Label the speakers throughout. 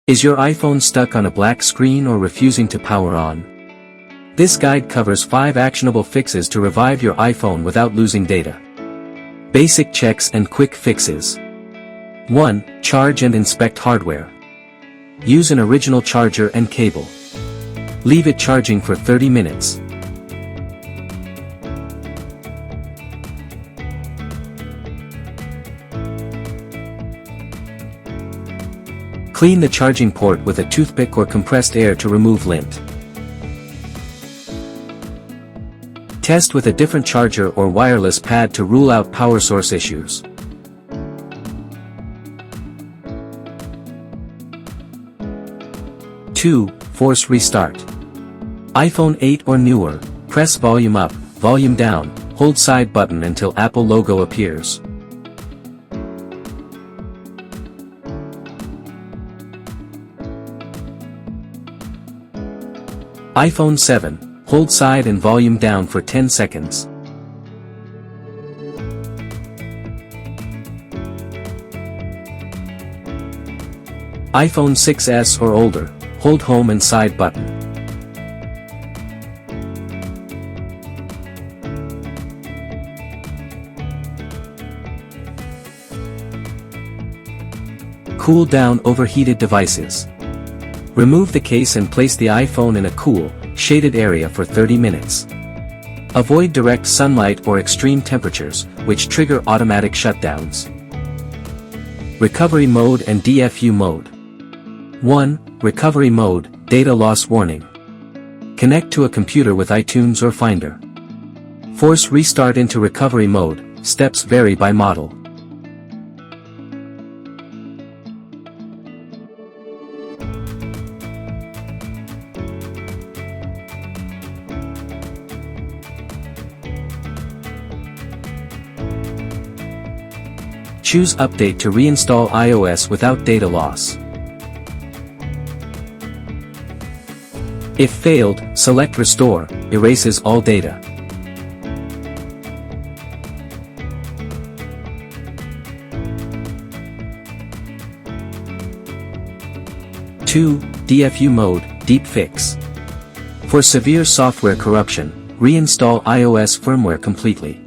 Speaker 1: Is your iPhone stuck on a black screen or refusing to power on? This guide covers 5 actionable fixes to revive your iPhone without losing data. Basic checks and quick fixes. 1. Charge and inspect hardware. Use an original charger and cable. Leave it charging for 30 minutes. Clean the charging port with a toothpick or compressed air to remove lint. Test with a different charger or wireless pad to rule out power source issues. Two. Force restart. iPhone 8 or newer, press volume up, volume down, hold side button until Apple logo appears. iPhone 7, hold side and volume down for 10 seconds. iPhone 6s or older, hold home and side button. Cool down overheated devices. Remove the case and place the iPhone in a cool, shaded area for 30 minutes. Avoid direct sunlight or extreme temperatures, which trigger automatic shutdowns. Recovery mode and DFU mode. 1. Recovery mode, data loss warning. Connect to a computer with iTunes or Finder. Force restart into recovery mode, steps vary by model. Choose Update to reinstall iOS without data loss. If failed, select Restore, erases all data. Two. DFU Mode, Deep Fix. For severe software corruption, reinstall iOS firmware completely.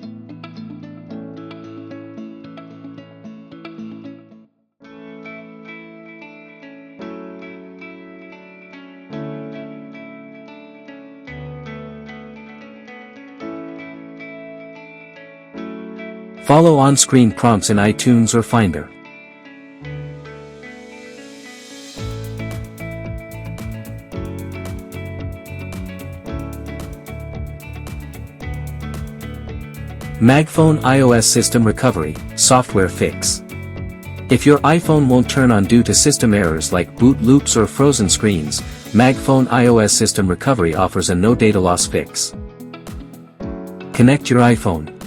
Speaker 1: Follow on-screen prompts in iTunes or Finder. MagFone iOS System Recovery, Software Fix. If your iPhone won't turn on due to system errors like boot loops or frozen screens, MagFone iOS System Recovery offers a no data loss fix. Connect your iPhone.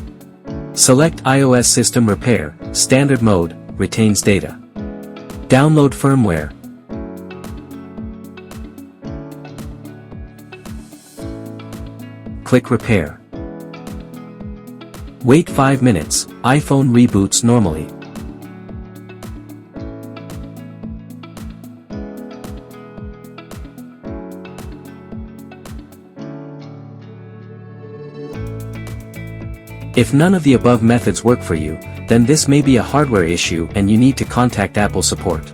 Speaker 1: Select iOS System Repair, Standard Mode, retains data. Download firmware. Click Repair. Wait 5 minutes, iPhone reboots normally. If none of the above methods work for you, then this may be a hardware issue and you need to contact Apple support.